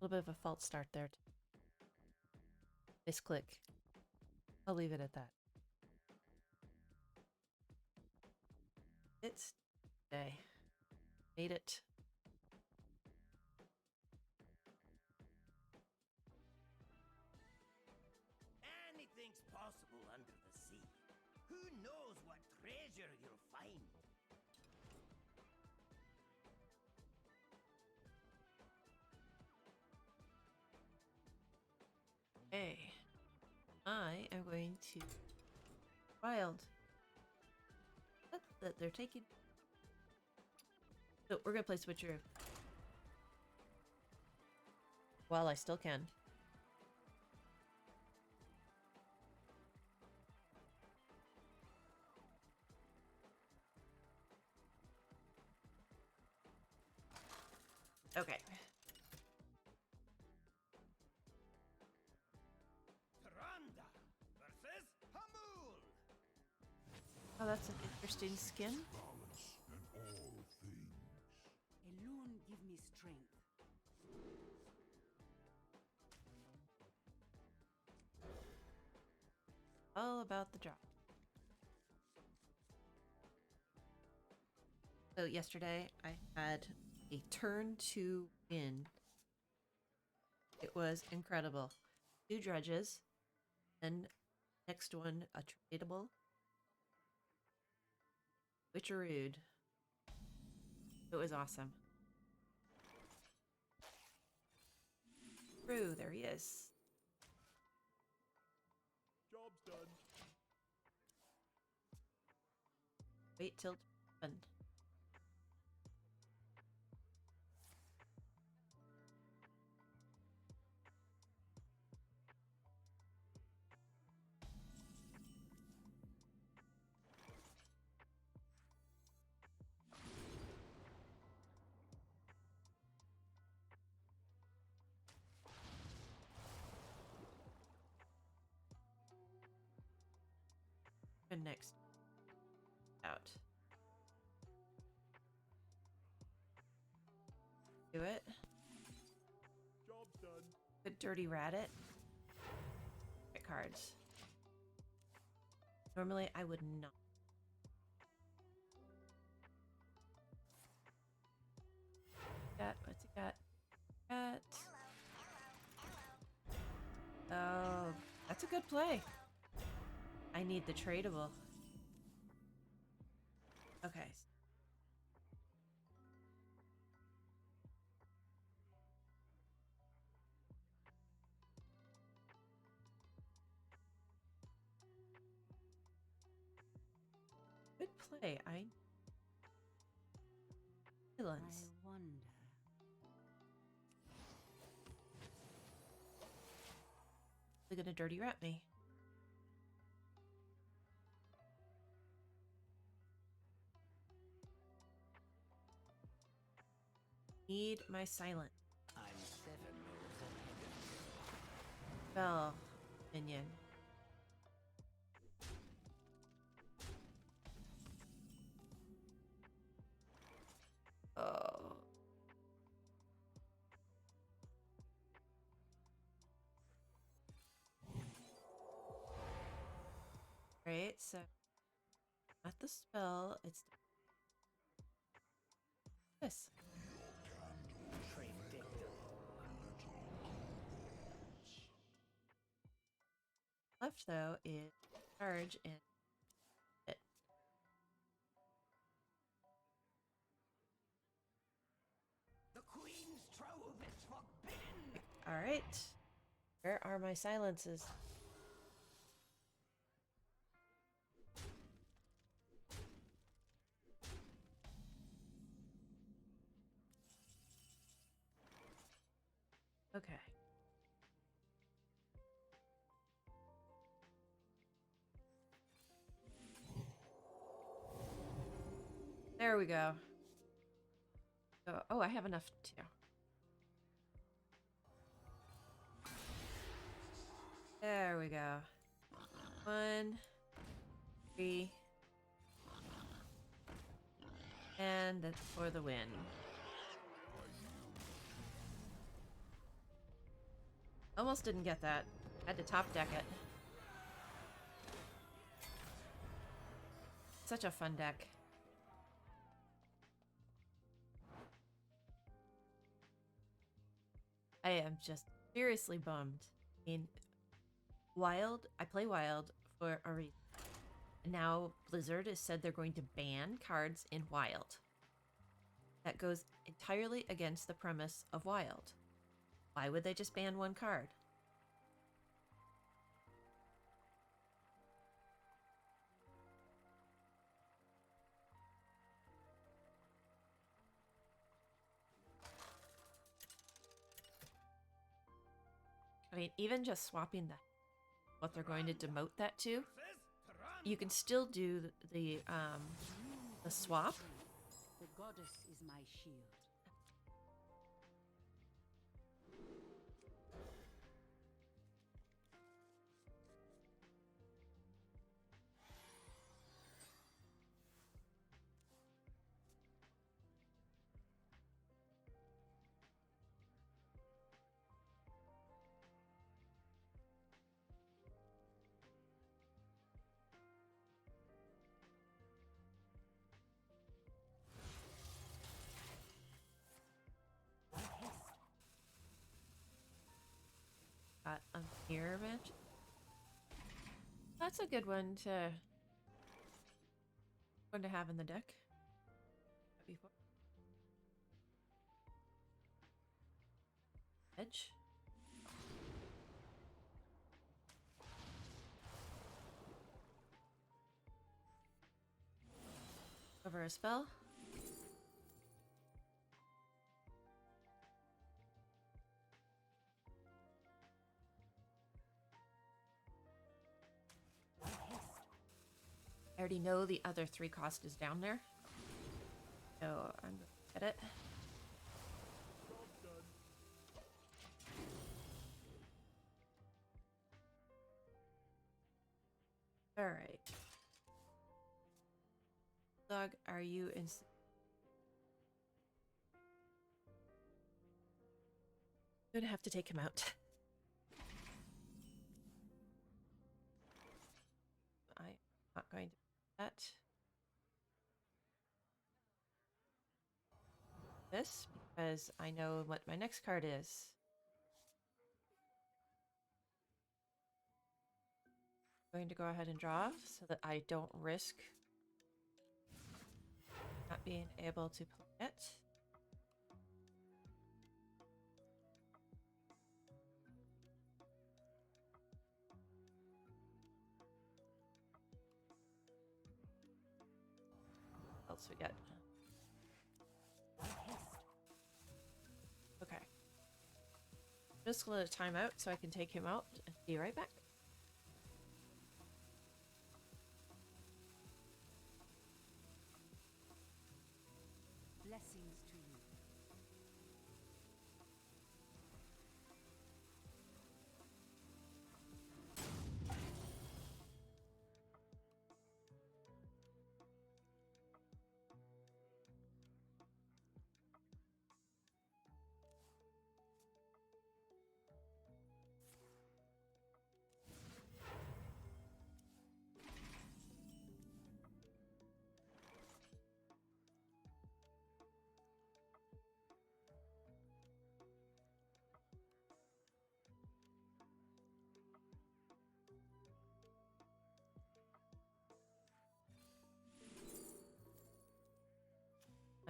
little bit of a false start there. Misclick. I'll leave it at that. It's day. Made it. Anything's possible under the sea. Who knows what treasure you'll find? Okay. I am going to wild. That they're taking. So we're gonna play Switcheroo. While I still can. Okay. Taranda versus Hamul. Oh, that's an interesting skin. Balance in all things. Elune give me strength. All about the drop. So yesterday I had a turn to win. It was incredible. 2 dredges, then next one a tradable. Switcheroo. It was awesome. Roo, there he is. Job's done. Wait till done. And next out. Do it. Job's done. Good dirty rat it. Get cards. Normally I would not. What's he got? Oh, that's a good play. I need the tradable. Okay. Good play. Silence. I wonder. They're gonna dirty rat me. Need my silent. I'm 7 moves ahead. Spell minion. Oh. Right, so not the spell, it's this. Left though is charge and it. The Queen's trove is forbidden. All right. Where are my silences? Okay. There we go. Oh, I have enough too. There we go. 1, 3. And that's for the win. Almost didn't get that. Had to top deck it. Such a fun deck. I am just seriously bummed. I mean, Wild, I play Wild for a reason. And now Blizzard has said they're going to ban cards in Wild. That goes entirely against the premise of Wild. Why would they just ban one card? I mean, even just swapping what they're going to demote that to, you can still do the swap. The goddess is my shield. Got a mirror match. That's a good one to have in the deck. Before. Edge. Over a spell. I already know the other 3 cost is down there. So I'm gonna get it. Job's done. Alright. Dog, are you in... I'm gonna have to take him out. I'm not going to do that. This, because I know what my next card is. I'm going to go ahead and draw so that I don't risk not being able to play it. What else we got? Okay. Just let a timeout so I can take him out and be right back. Blessings to you.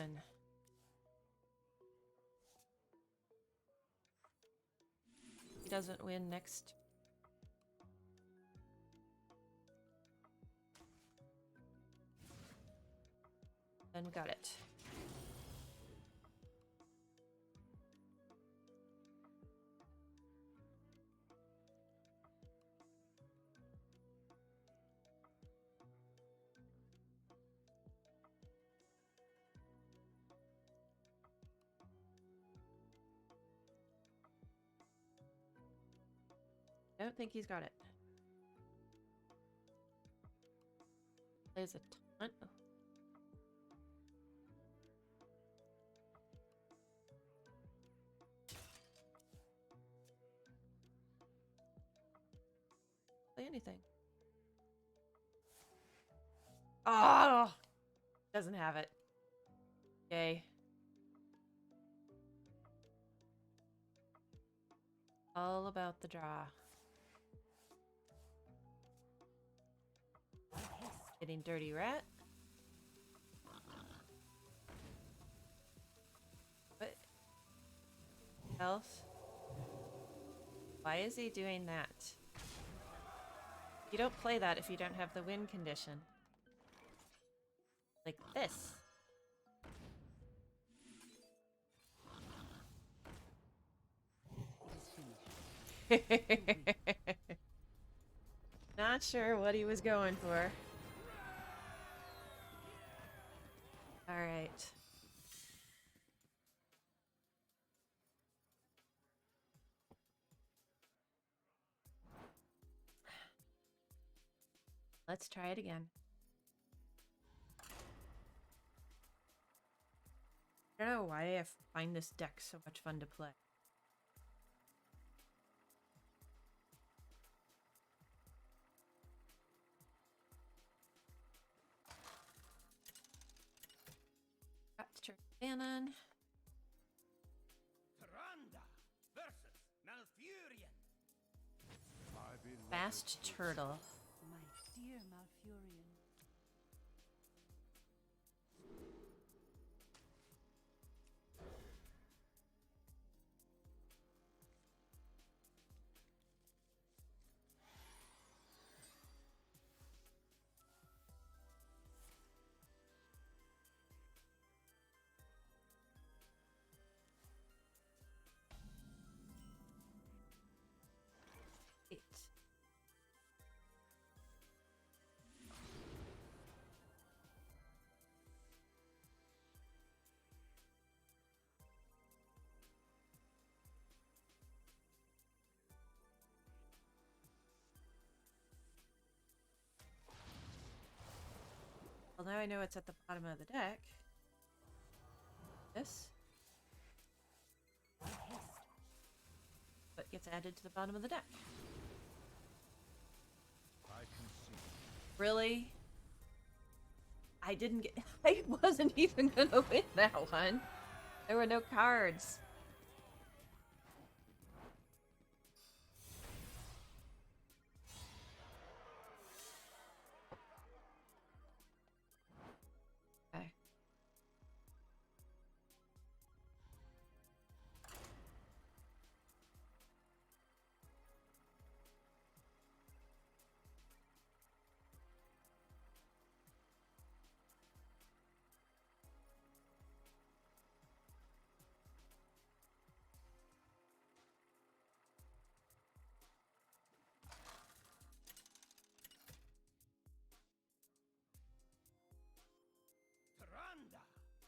And he doesn't win next. Then we got it. I don't think he's got it. Plays a ton. Oh. anything. Oh! Doesn't have it. Yay. All about the draw. Getting dirty rat. What else? Why is he doing that? You don't play that if you don't have the win condition. Like this. It is finished. Not sure what he was going for. All right. Let's try it again. I don't know why I find this deck so much fun to play. Got to turn Bannon. Tyrande versus Malfurion. My beloved Fast turtle. My dear Malfurion. Eight. Well, now I know it's at the bottom of the deck. This. But gets added to the bottom of the deck. I can see. Really? I didn't get. I wasn't even gonna win that one. There were no cards. Okay. Tyrande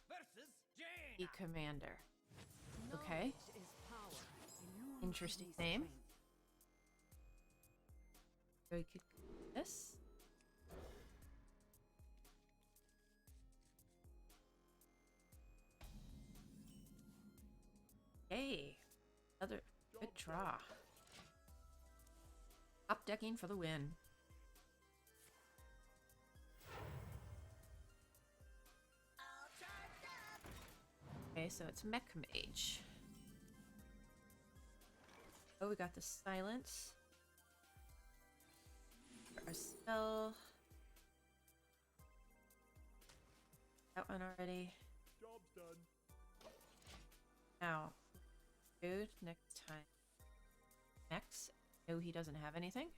versus Jane. E Commander. Okay. Knowledge is power. Use Interesting with name. strength. So we could do this. Yay. Another good draw. Top decking for the win. Okay, so it's Mech Mage. Oh, we got the silence. For our spell. That one already. Job's done. Now, dude, next time. Next. No, he doesn't have anything.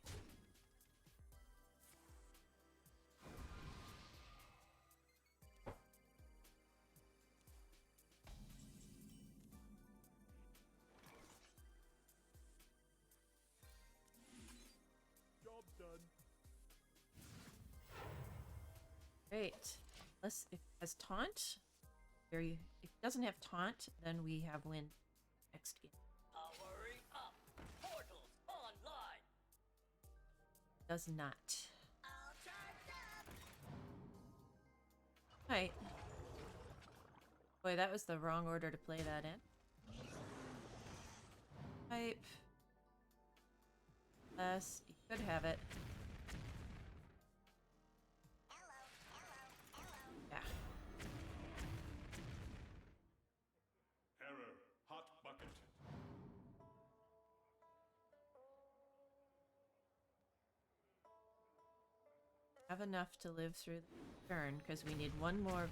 Job's done. Great. Unless if it has taunt. If it doesn't have taunt, then we have win next game. Powering up. Portals online. Does not. Right. Boy, that was the wrong order to play that in. Type. Less Could have it. Yeah. Error. Hot bucket. Have enough to live through the turn because we need one more.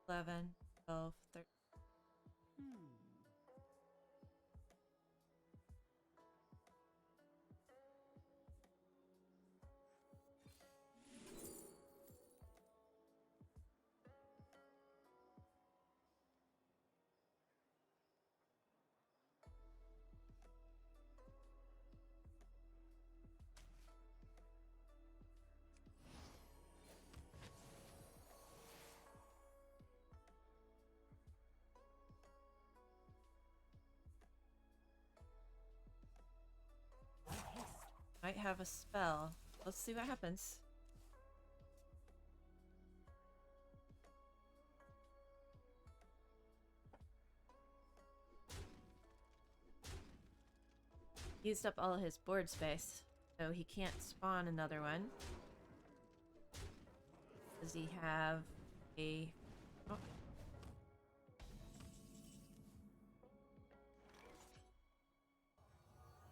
11, 12, 13. Might have a spell. Let's see what happens. Used up all his board space, so he can't spawn another one. Does he have a... Oh.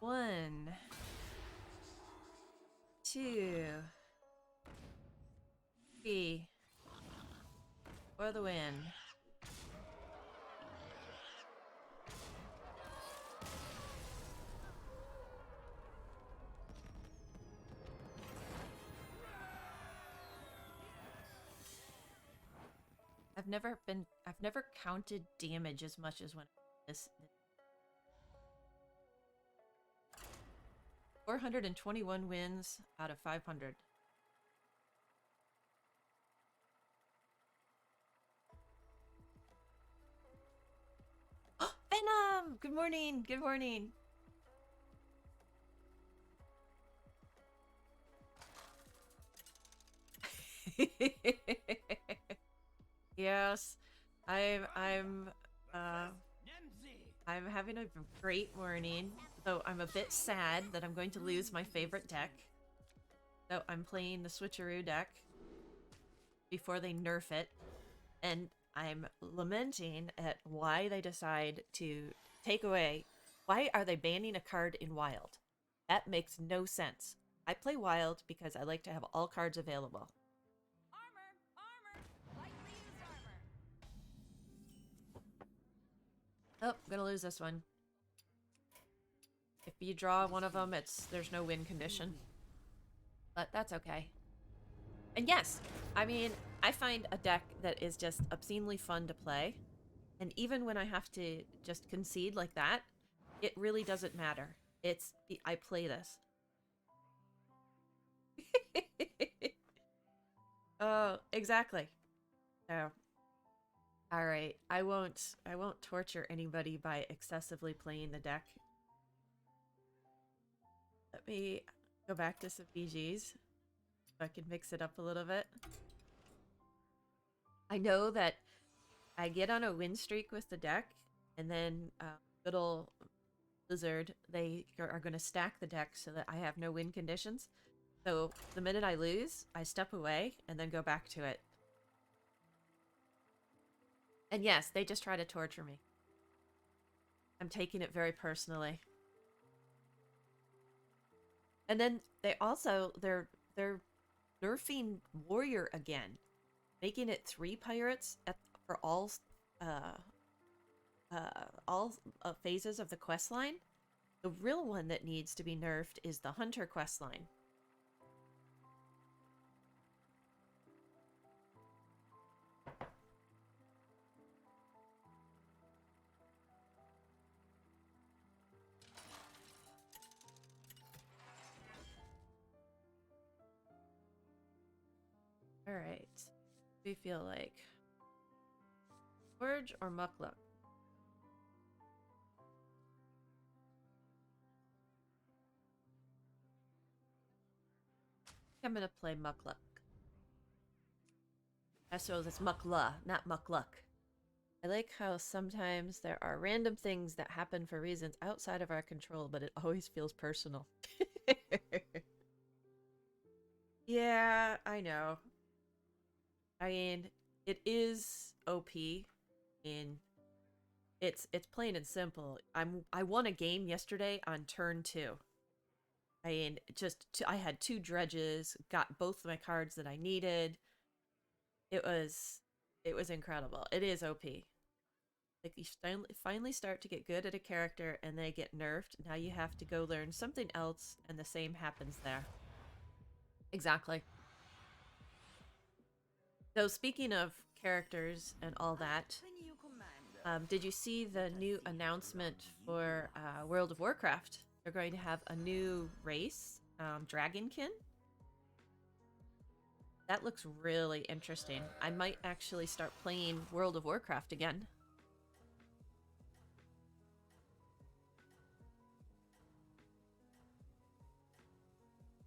One. 2. 3. For the win. I've never counted damage as much as when this 421 wins out of 500. Venom! Good morning. Good morning. Yes, I'm having a great morning, though I'm a bit sad that I'm going to lose my favorite deck. So I'm playing the Switcheroo deck before they nerf it, and I'm lamenting at why they decide to take away. Why are they banning a card in Wild? That makes no sense. I play Wild because I like to have all cards available. Oh, I'm gonna lose this one. If you draw one of them, there's no win condition. But that's okay. And yes, I mean, I find a deck that is just obscenely fun to play. And even when I have to just concede like that, it really doesn't matter. I play this. Oh, exactly. So, all right. I won't torture anybody by excessively playing the deck. Let me go back to some BGs so I can mix it up a little bit. I know that I get on a win streak with the deck, and then good old Blizzard, they are going to stack the deck so that I have no win conditions. So the minute I lose, I step away and then go back to it. And yes, they just try to torture me. I'm taking it very personally. And then they also, they're nerfing Warrior again, making it 3 pirates for all phases of the quest line. The real one that needs to be nerfed is the Hunter quest line. All right. We feel like Forge or Muckluck? I'm gonna play Muckluck. So that's Muckla, not Muckluck. I like how sometimes there are random things that happen for reasons outside of our control, but it always feels personal. Yeah, I know. I mean, it is OP in it's plain and simple. I won a game yesterday on turn 2. I mean, I had 2 dredges, got both of my cards that I needed. It was incredible. It is OP. Like you finally start to get good at a character and they get nerfed. Now you have to go learn something else and the same happens there. Exactly. So speaking of characters and all that, did you see the new announcement for World of Warcraft? They're going to have a new race, Dragonkin. That looks really interesting. I might actually start playing World of Warcraft again.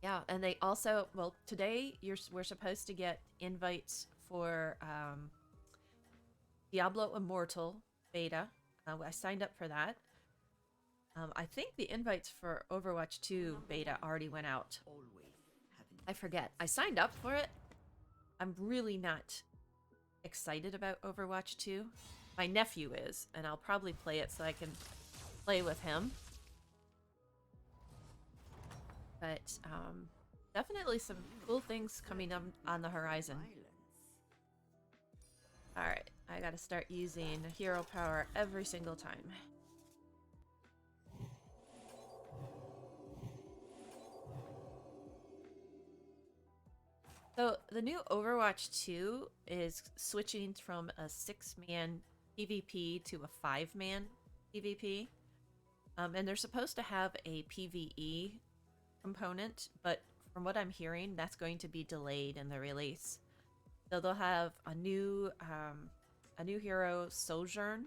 Yeah, and they also, well, today we're supposed to get invites for Diablo Immortal beta. I signed up for that. I think the invites for Overwatch 2 beta already went out. I forget. I signed up for it. I'm really not excited about Overwatch 2. My nephew is, and I'll probably play it so I can play with him. But definitely some cool things coming up on the horizon. Alright, I gotta start using hero power every single time. So the new Overwatch 2 is switching from a 6-man PvP to a 5-man PvP. And they're supposed to have a PvE component, but from what I'm hearing, that's going to be delayed in the release. So they'll have a new hero, Sojourn,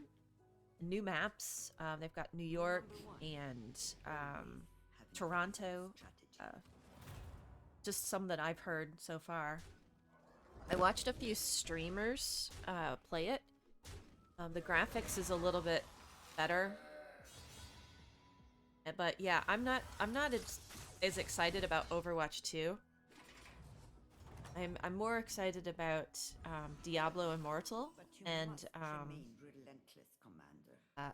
new maps. They've got New York and Toronto. Just some that I've heard so far. I watched a few streamers play it. The graphics is a little bit better, but yeah, I'm not as excited about Overwatch 2. I'm more excited about Diablo Immortal and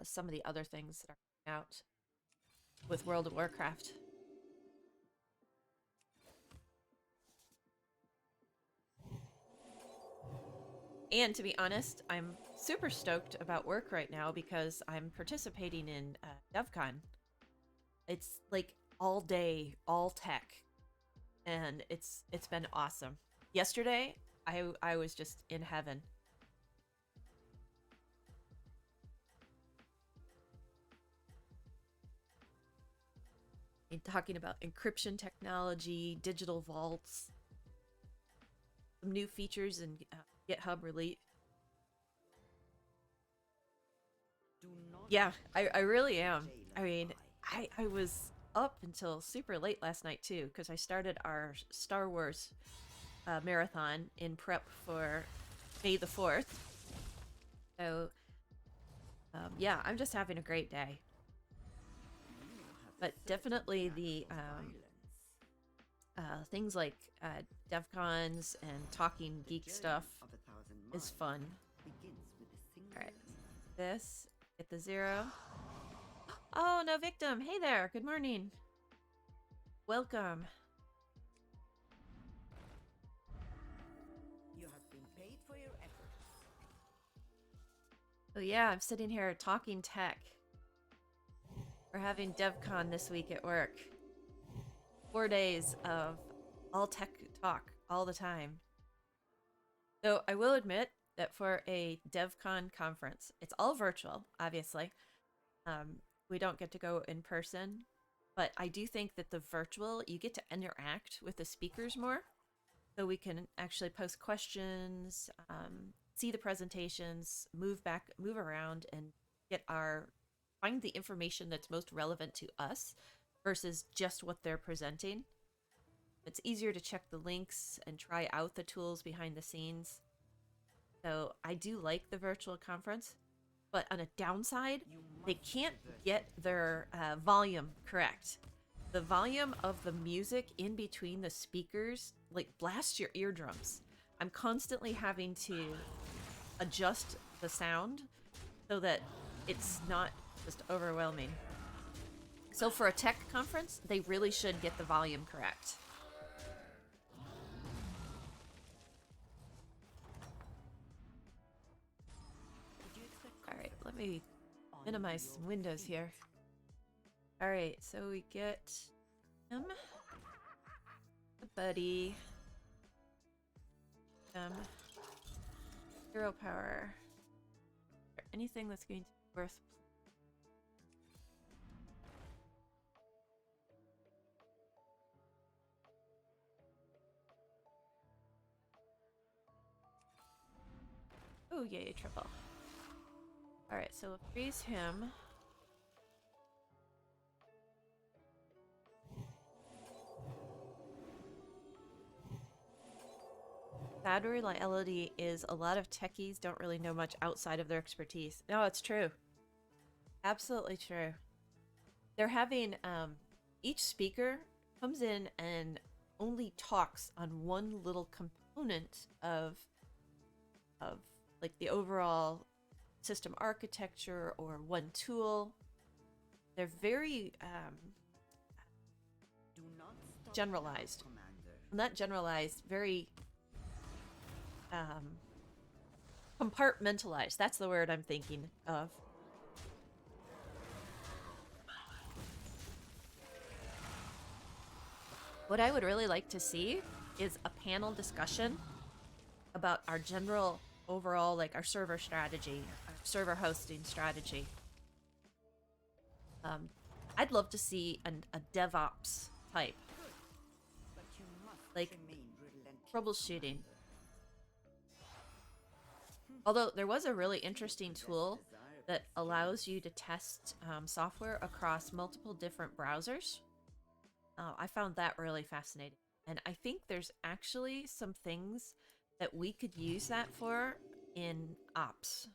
some of the other things that are coming out with World of Warcraft. And to be honest, I'm super stoked about work right now because I'm participating in DevCon. It's like all day, all tech, and it's been awesome. Yesterday, I was just in heaven. And talking about encryption technology, digital vaults, some new features in GitHub release. Yeah, I really am. I mean, I was up until super late last night too because I started our Star Wars marathon in prep for May the 4th. So, yeah, I'm just having a great day. But definitely the things like DevCons and talking geek stuff is fun. Alright, this, get the 0. Oh, no victim! Hey there, good morning. Welcome. You have been paid for your efforts. So yeah, I'm sitting here talking tech. We're having DevCon this week at work. 4 days of all tech talk all the time. So I will admit that for a DevCon conference, it's all virtual, obviously. We don't get to go in person, but I do think that the virtual, you get to interact with the speakers more. So we can actually post questions, see the presentations, move around, and find the information that's most relevant to us versus just what they're presenting. It's easier to check the links and try out the tools behind the scenes. So I do like the virtual conference, but on a downside, they can't get their volume correct. The volume of the music in between the speakers like blasts your eardrums. I'm constantly having to adjust the sound so that it's not just overwhelming. So for a tech conference, they really should get the volume correct. Did you expect All right, let me on minimize your some windows feet? here. All right, so we get him, a buddy, hero power. Is there anything that's going to be worth? Oh, yay, triple. All right, so we'll freeze him. Bad reliability is a lot of techies don't really know much outside of their expertise. No, it's true. Absolutely true. They're having each speaker comes in and only talks on one little component of like the overall system architecture or one tool. They're very Do not stop generalized. now, Commander. Not generalized, very compartmentalized. That's the word I'm thinking of. What I would really like to see is a panel discussion about our general overall, like our server strategy, our server hosting strategy. I'd love to see a DevOps type, But you must like remain relentless. troubleshooting. Although there was a really interesting tool that allows you to test software across multiple different browsers. I found that really fascinating. And I think there's actually some things that we could use that for in ops.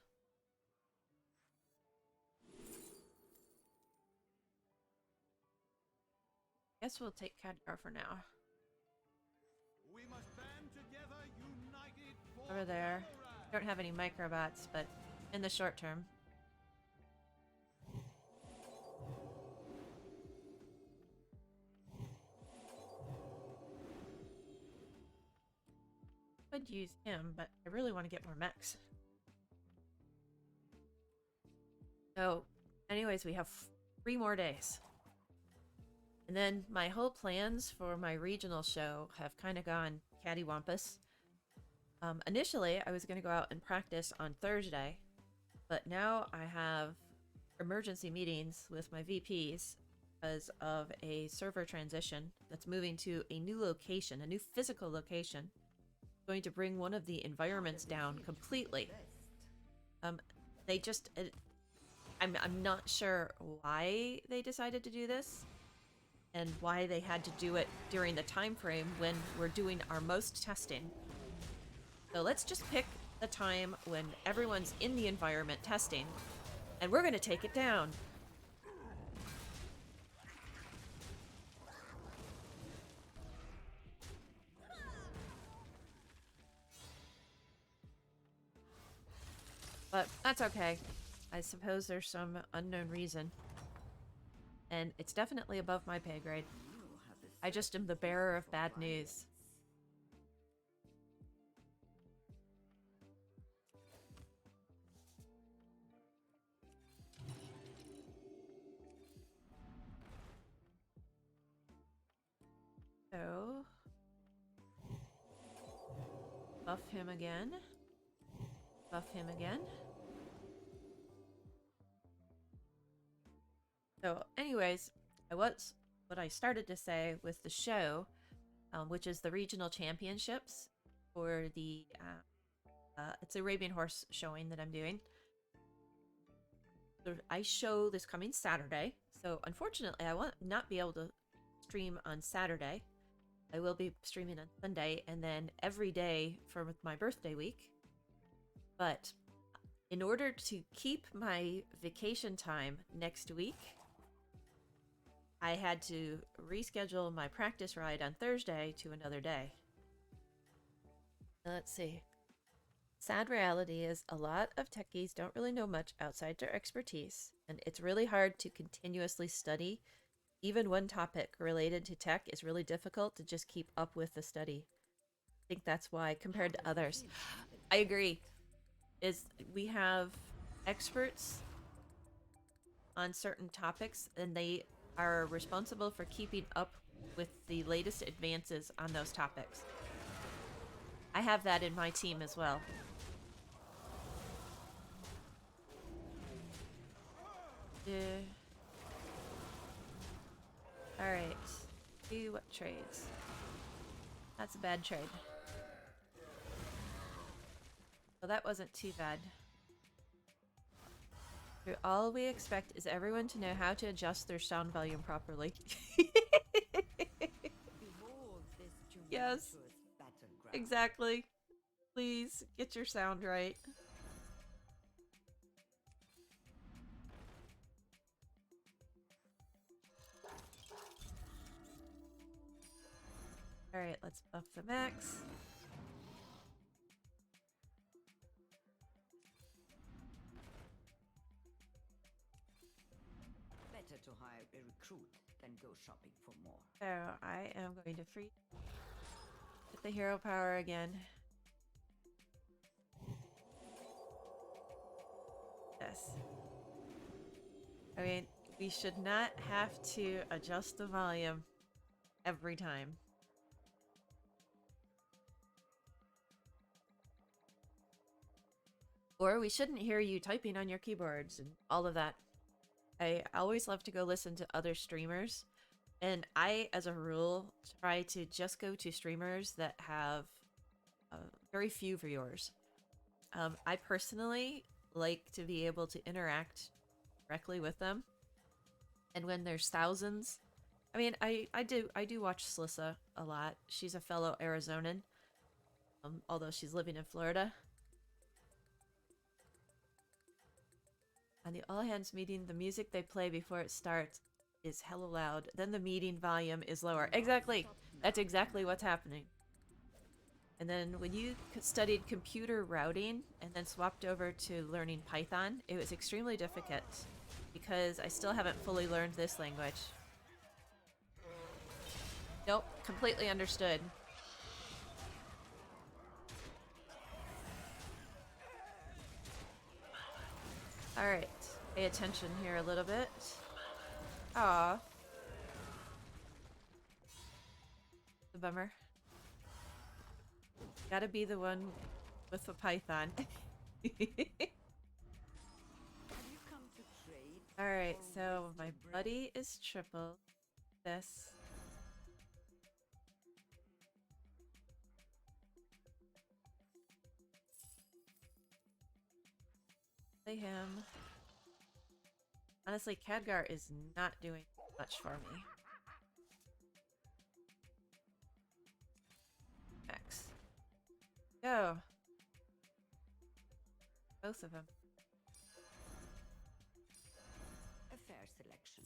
Guess we'll take Khadgar for now. We must band together, united for Over there. Valorant. Don't have any microbots, but in the short term. Could use him, but I really want to get more mechs. So, anyways, we have 3 more days. And then my whole plans for my regional show have kind of gone cattywampus. Initially, I was going to go out and practice on Thursday, but now I have emergency meetings with my VPs because of a server transition that's moving to a new location, a new physical location. Going to bring one of the environments down completely. They just, I'm not sure why they decided to do this and why they had to do it during the time frame when we're doing our most testing. So let's just pick the time when everyone's in the environment testing, and we're going to take it down. But that's okay. I suppose there's some unknown reason. And it's definitely above my pay grade. You have the I just am the bearer of bad news. So, buff him again. Buff him again. So, anyways, what I started to say with the show, which is the regional championships for the, it's Arabian horse showing that I'm doing. So I show this coming Saturday. So, unfortunately, I will not be able to stream on Saturday. I will be streaming on Sunday and then every day for my birthday week. But in order to keep my vacation time next week, I had to reschedule my practice ride on Thursday to another day. Let's see. Sad reality is a lot of techies don't really know much outside their expertise, and it's really hard to continuously study. Even one topic related to tech is really difficult to just keep up with the study. I think that's why, compared to others. I agree. Is we have experts on certain topics, and they are responsible for keeping up with the latest advances on those topics. I have that in my team as well. Alright. Do what trades? That's a bad trade. Well, that wasn't too bad. All we expect is everyone to know how to adjust their sound volume properly. Behold this Yes. tumultuous battleground. Exactly. Please get your sound right. Alright, let's buff the max. Better to hire a recruit than go shopping for more. So I am going to free get the hero power again. Yes. I mean, we should not have to adjust the volume every time. Or we shouldn't hear you typing on your keyboards and all of that. I always love to go listen to other streamers. And I, as a rule, try to just go to streamers that have very few viewers. I personally like to be able to interact directly with them. And when there's thousands, I mean, I do watch Slissa a lot. She's a fellow Arizonan, although she's living in Florida. On the all hands meeting, the music they play before it starts is hella loud. Then the meeting volume is lower. Exactly. That's exactly what's happening. And then when you studied computer routing and then swapped over to learning Python, it was extremely difficult because I still haven't fully learned this language. Nope, completely understood. Alright, pay attention here a little bit. Aw. The bummer. Gotta be the one with the python. Have you come to trade? Alright, or so waste my your breath? buddy is triple. This. Play him. Honestly, Khadgar is not doing much for me. Max. Go. Both of them. A fair selection.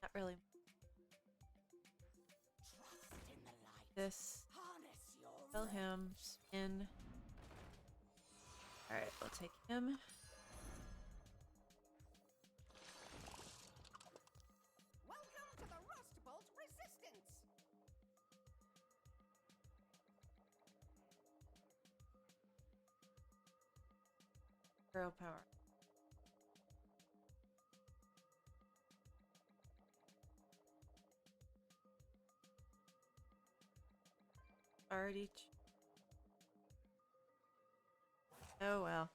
Not really. Trust in the light. This. Harness your Kill him. Spin. Alright, we'll take him. Welcome to the Rust Bolt Resistance. Hero power. Already. Oh well.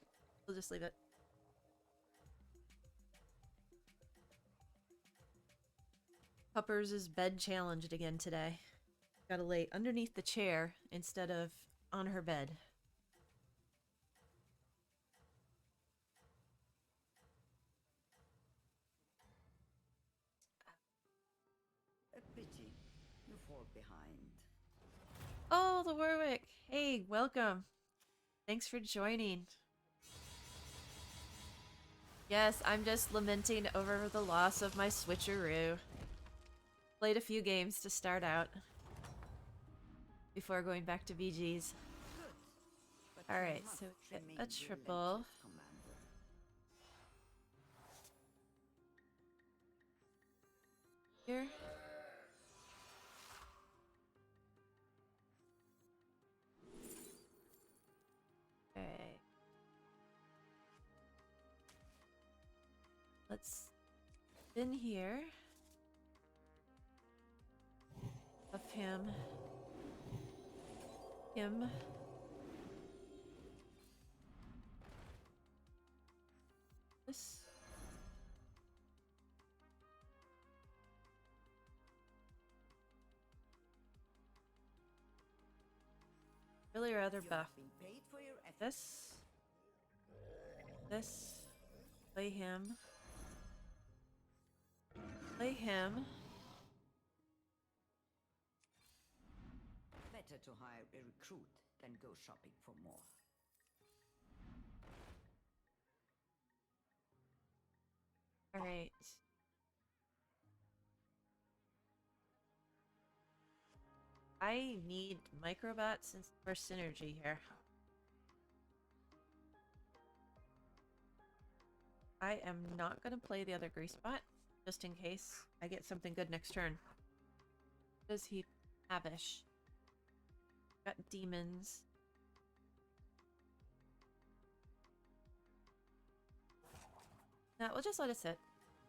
We'll just leave it. Puppers is bed challenged again today. Gotta lay underneath the chair instead of on her bed. Pity. You fall behind. Oh, the Warwick. Hey, welcome. Thanks for joining. Yes, I'm just lamenting over the loss of my Switcheroo. Played a few games to start out before going back to VGs. But you Alright, must so we remain get a triple. relentless, Commander. Here. Okay. Let's in here. Of him. Him. This. Really rather You buff have been paid for your efforts. this. This. Play him. Play him. Better to hire a recruit than go shopping for more. Alright. I need microbots and some more synergy here. I am not going to play the other grease bot, just in case I get something good next turn. Does he havish? Got demons. No, we'll just let it sit.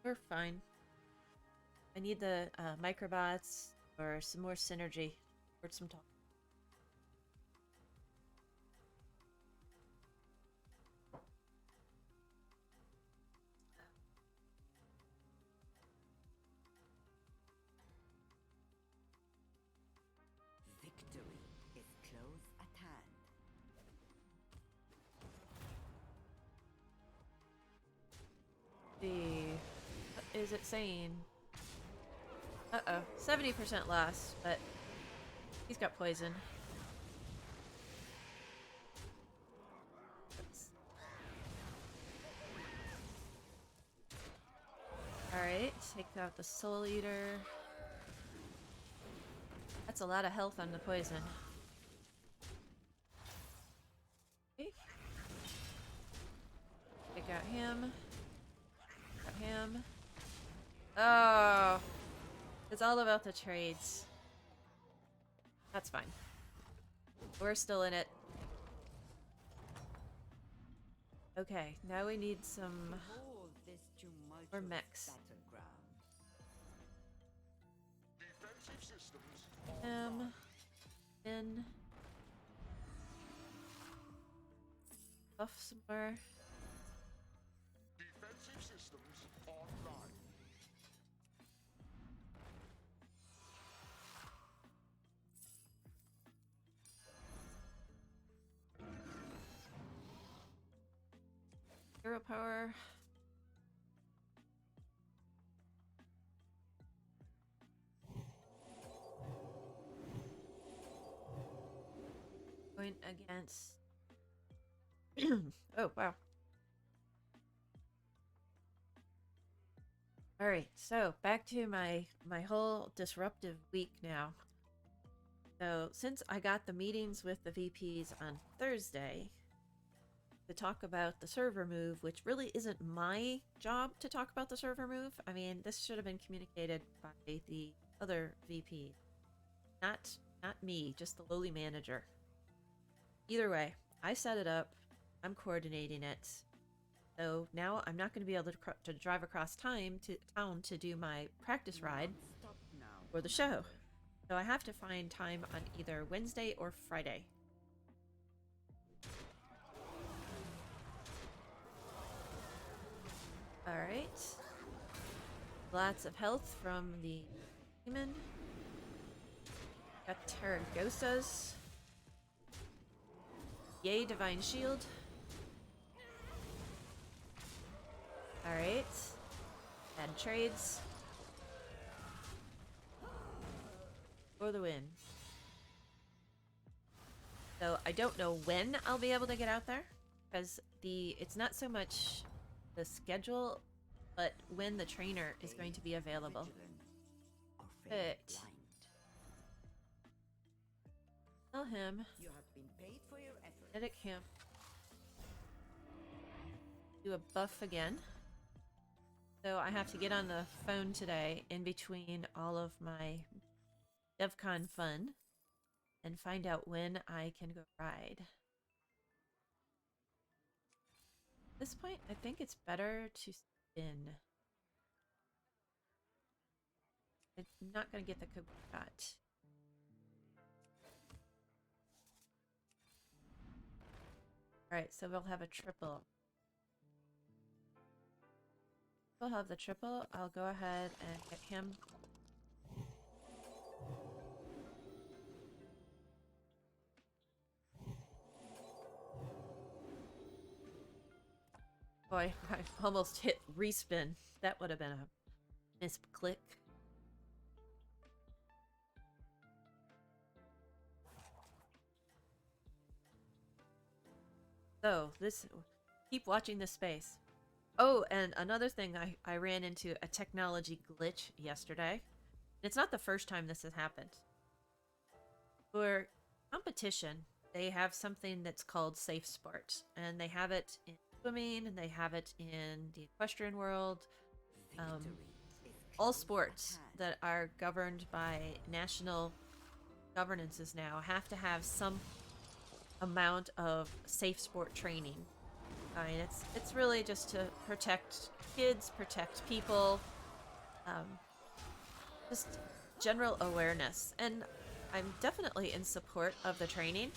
We're fine. I need the microbots or some more synergy or some talk. Victory is close at hand. See, what is it saying? Uh-oh, 70% loss, but he's got poison. Alright, take out the Soul Eater. That's a lot of health on the poison. Okay. Take out him. Got him. Oh! It's all about the trades. That's fine. We're still in it. Okay, now we need some Behold this tumultuous mechs. battleground. Defensive systems in. Buff some more. Defensive systems online. Hero power. Going against. Oh, wow. Alright, so back to my whole disruptive week now. So since I got the meetings with the VPs on Thursday to talk about the server move, which really isn't my job to talk about the server move. I mean, this should have been communicated by the other VP. Not me, just the lowly manager. Either way, I set it up. I'm coordinating it. So now I'm not going to be able to drive across town to do my practice ride Stop now. for the show. So I have to find time on either Wednesday or Friday. Alright. Lots of health from the demon. Got Terragosas. Yay, Divine Shield. Alright. Add trades. For the win. So I don't know when I'll be able to get out there, because it's not so much the schedule, but when the trainer is going to be available. Vigilant or fairly But blind. tell him You have been paid for your effort. edit camp. Do a buff again. So I have to get on the phone today in between all of my DevCon fun and find out when I can go ride. At this point, I think it's better to spin. I'm not going to get the cookie shot. Alright, so we'll have a triple. We'll have the triple. I'll go ahead and get him. Boy, I almost hit respin. That would have been a misclick. So, keep watching this space. Oh, and another thing, I ran into a technology glitch yesterday. It's not the first time this has happened. For competition, they have something that's called safe sport, and they have it in swimming, and they have it in the equestrian world. Victory is All close at sports hand. that are governed by national governances now have to have some amount of safe sport training. I mean, it's really just to protect kids, protect people, just general awareness. And I'm definitely in support of the training,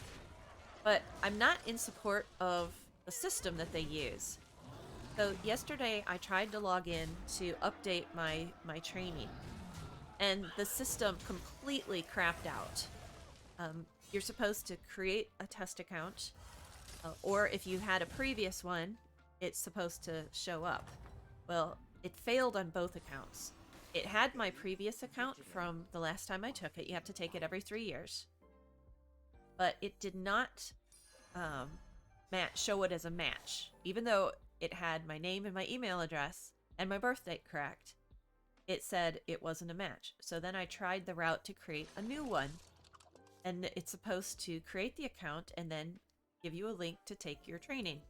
but I'm not in support of the system that they use. So yesterday I tried to log in to update my training, and the system completely crapped out. You're supposed to create a test account, or if you had a previous one, it's supposed to show up. Well, it failed on both accounts. It had my previous account from the last time I took it. You have to take it every 3 years. But it did not show it as a match. Even though it had my name and my email address and my birth date correct, it said it wasn't a match. So then I tried the route to create a new one. And it's supposed to create the account and then give you a link to take your training.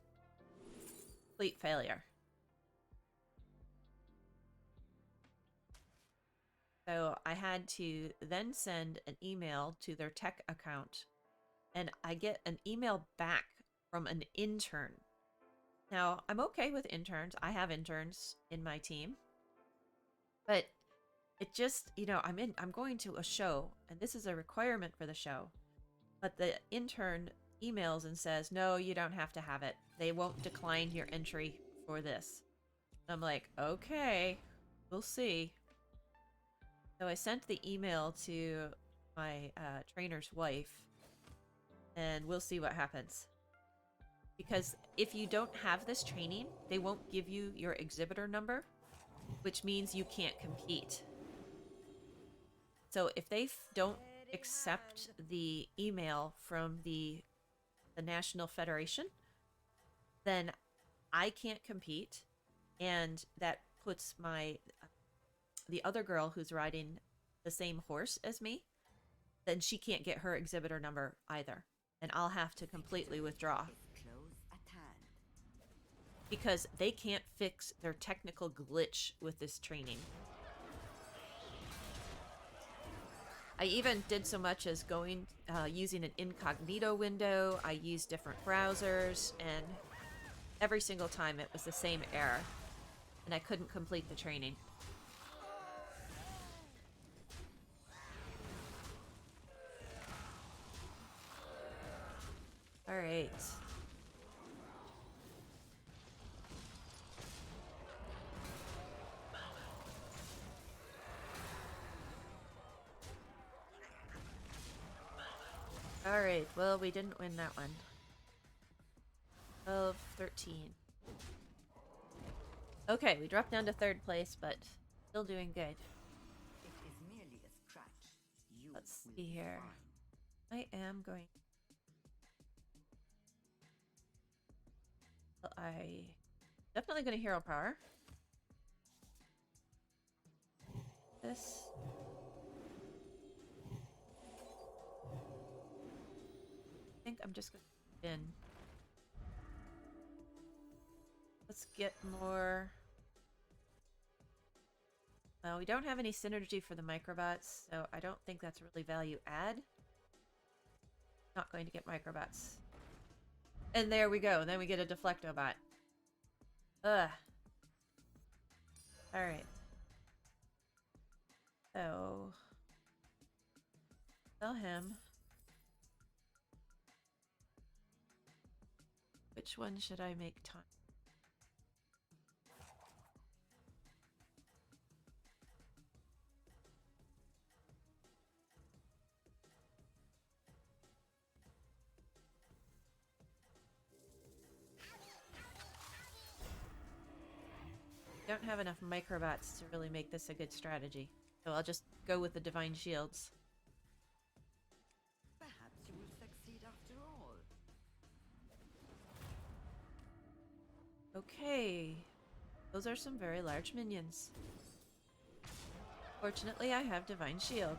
Complete failure. So I had to then send an email to their tech account, and I get an email back from an intern. Now, I'm okay with interns. I have interns in my team. But it just, I'm going to a show, and this is a requirement for the show. But the intern emails and says, no, you don't have to have it. They won't decline your entry for this. I'm like, okay, we'll see. So I sent the email to my trainer's wife, and we'll see what happens. Because if you don't have this training, they won't give you your exhibitor number, which means you can't compete. So if they don't accept the email from the National Federation, then I can't compete, and that puts the other girl who's riding the same horse as me, then she can't get her exhibitor number either, and I'll have to completely withdraw Is close at hand. because they can't fix their technical glitch with this training. I even did so much as using an incognito window. I used different browsers, and every single time it was the same error, and I couldn't complete the training. All right. Alright, well, we didn't win that one. 12, 13. Okay, we dropped down to third place, but still doing good. It is merely a scratch. You Let's see here. I am going. Well, I definitely going to hero power. This. I think I'm just going to in. Let's get more. Well, we don't have any synergy for the microbots, so I don't think that's really value add. Not going to get microbots. And there we go. Then we get a Deflectobot. Ugh. Alright. So... Sell him. Which one should I make time? Don't have enough microbots to really make this a good strategy. So I'll just go with the Divine Shields. Perhaps you will succeed after all. Okay. Those are some very large minions. Fortunately, I have Divine Shield.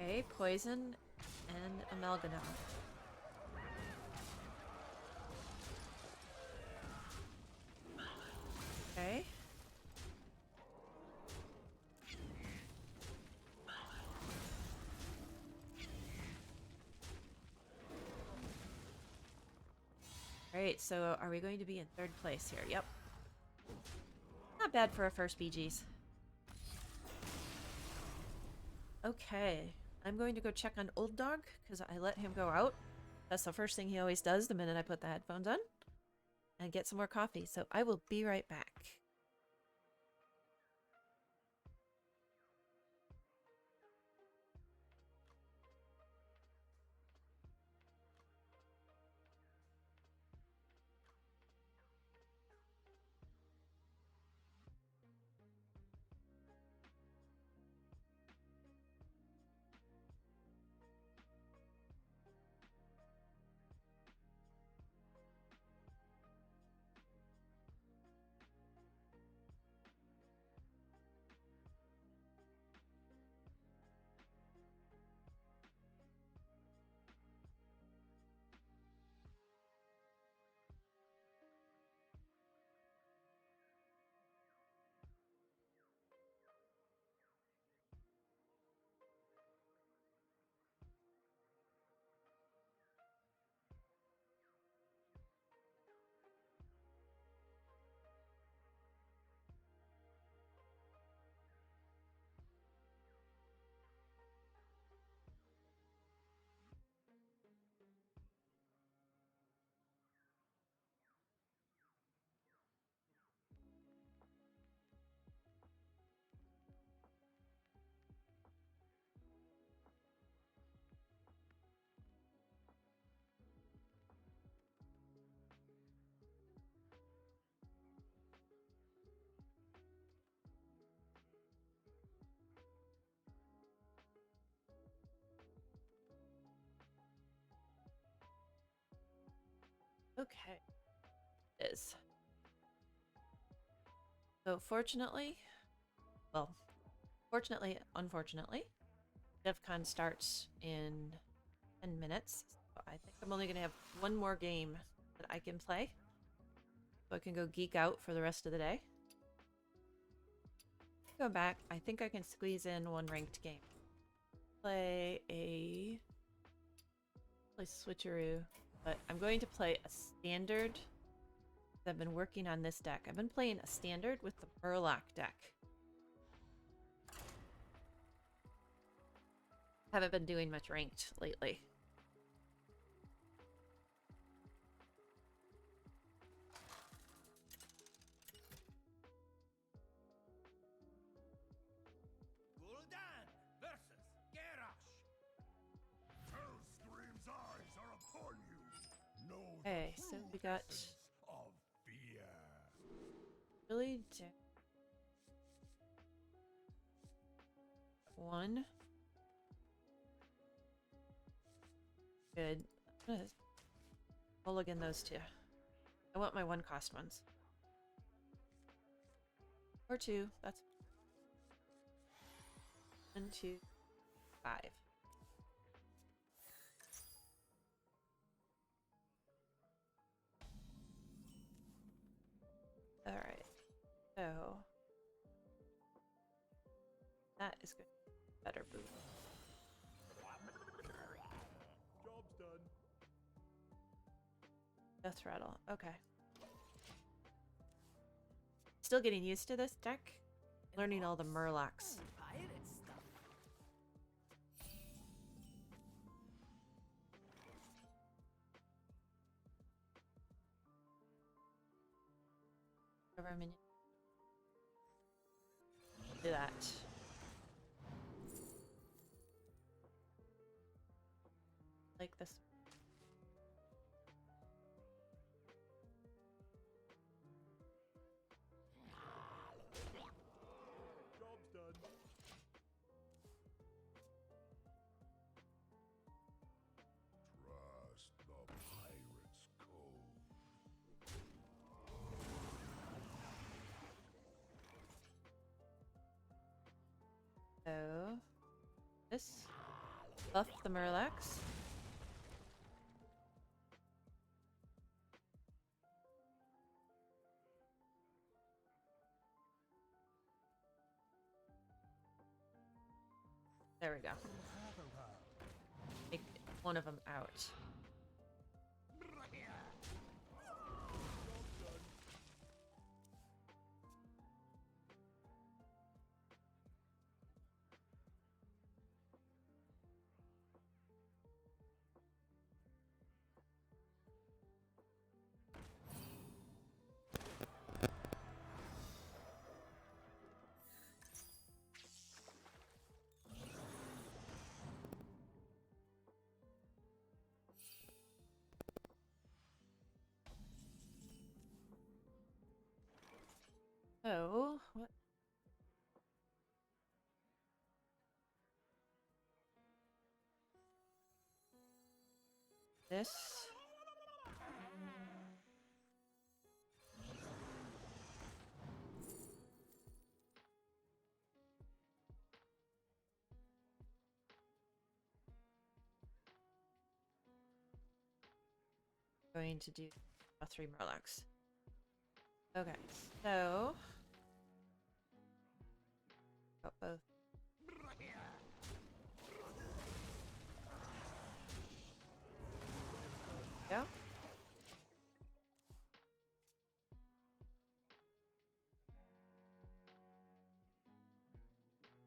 Okay, poison and amalgam. Okay. Alright, so are we going to be in third place here? Yep. Not bad for a first BGs. Okay. I'm going to go check on Old Dog, because I let him go out. That's the first thing he always does the minute I put the headphones on. And get some more coffee, so I will be right back. Okay. It is. So fortunately, unfortunately, DevCon starts in 10 minutes. So I think I'm only going to have one more game that I can play. So I can go geek out for the rest of the day. Go back. I think I can squeeze in one ranked game. Play Switcheroo. But I'm going to play a standard. I've been working on this deck. I've been playing a standard with the Murloc deck. Haven't been doing much ranked lately. Gul'dan versus Garrosh. Hellscream's eyes are upon you. Okay, so we got Of fear. really one. Good. I'm gonna mulligan those two. I want my 1-cost ones. Or 2. That's 1, 2, 5. All right. So that is good. Better boot. Job's done. Death rattle. Okay. Still getting used to this deck. Learning all the Murlocs. Pirate stuff. Cover minion. Do that. Like this. Job's done. Trust the pirate's code. So this. Buff the Murlocs. There we go. Take one of them out. So, what? This. Going to do 3 Murlocs. Okay, so got both. Yeah.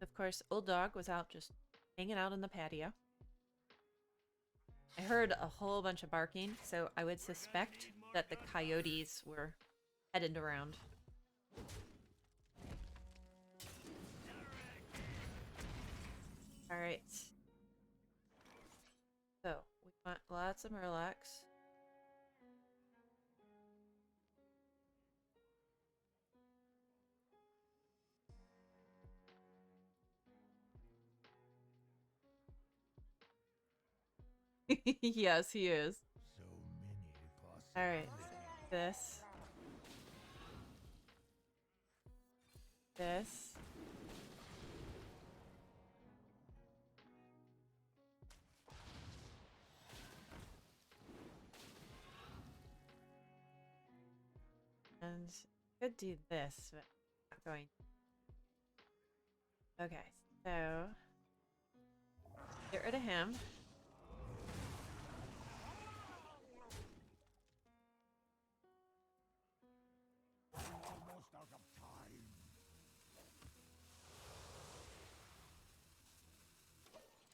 Of course, old dog was out just hanging out in the patio. I heard a whole bunch of barking, so I would suspect that the coyotes were headed around. All right. So we want lots of Murlocs. Yes, he is. So many possibilities. All right. This. This. And could do this, but not going. Okay, so get rid of him. Almost out of time.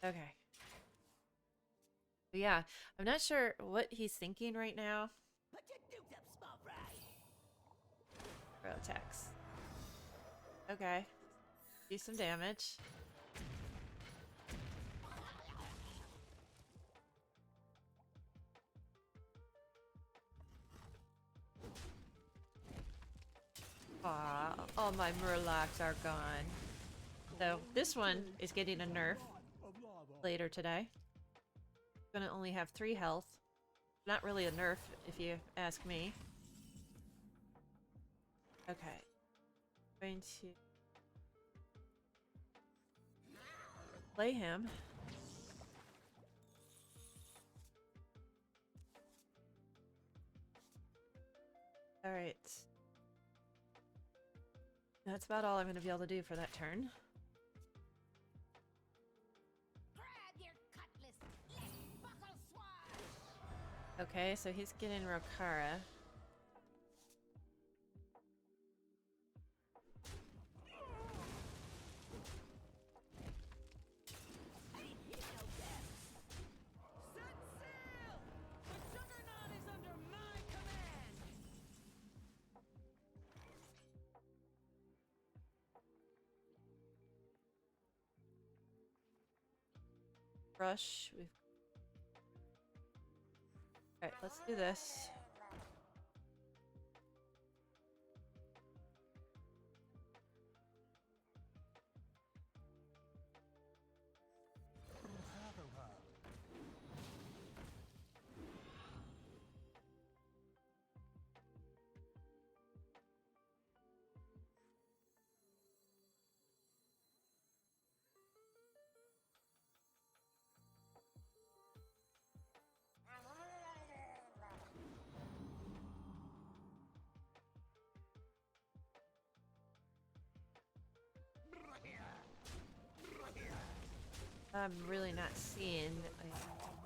Okay. But yeah, I'm not sure what he's thinking right now. Put your dukes up, small fry. Throw attacks. Okay. Do some damage. All my Murlocs are gone. So this one is getting a nerf Of lava. later today. Gonna only have 3 health. Not really a nerf, if you ask me. Okay. Going to play him. Alright. That's about all I'm going to be able to do for that turn. Grab your cutlass. Let's buckle swash. Okay, so he's getting Rokara. Set sail! The Juggernaut is under my command! Rush. Alright, let's do this. I'm really not seeing a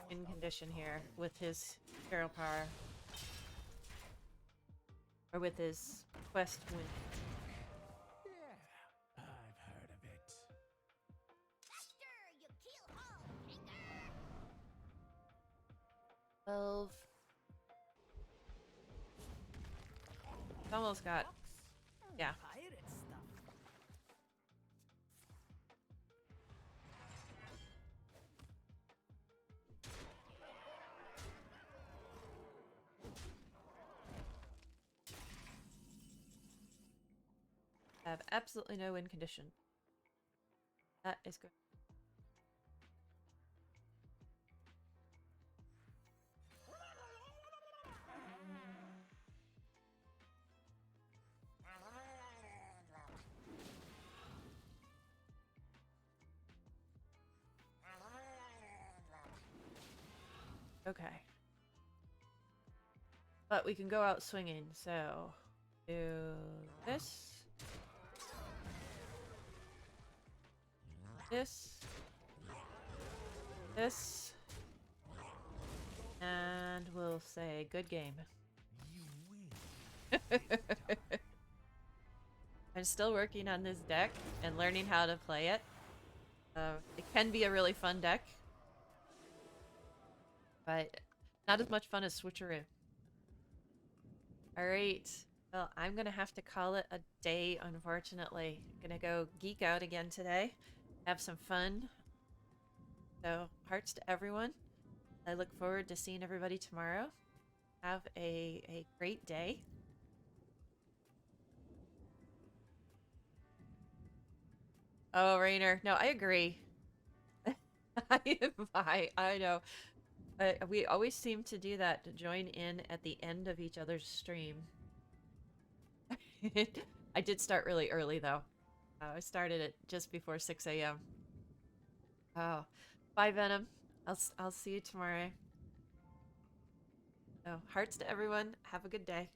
win condition here with his feral power. Or with his quest win. Yeah, I've heard of it. Faster, you keelhaul finger. 12. It's almost got. Yeah. Pirate stuff. I have absolutely no win condition. That is good. Okay. But we can go out swinging, so do this. This. And we'll say good game. You win. I'm still working on this deck and learning how to play it. It can be a really fun deck, but not as much fun as Switcheroo. Alright, well, I'm gonna have to call it a day, unfortunately. I'm gonna go geek out again today, have some fun. So, hearts to everyone. I look forward to seeing everybody tomorrow. Have a great day. Oh, Rainer. No, I agree. I know. We always seem to do that, to join in at the end of each other's stream. I did start really early, though. I started at just before 6 a.m. Oh, bye, Venom. I'll see you tomorrow. So, hearts to everyone. Have a good day.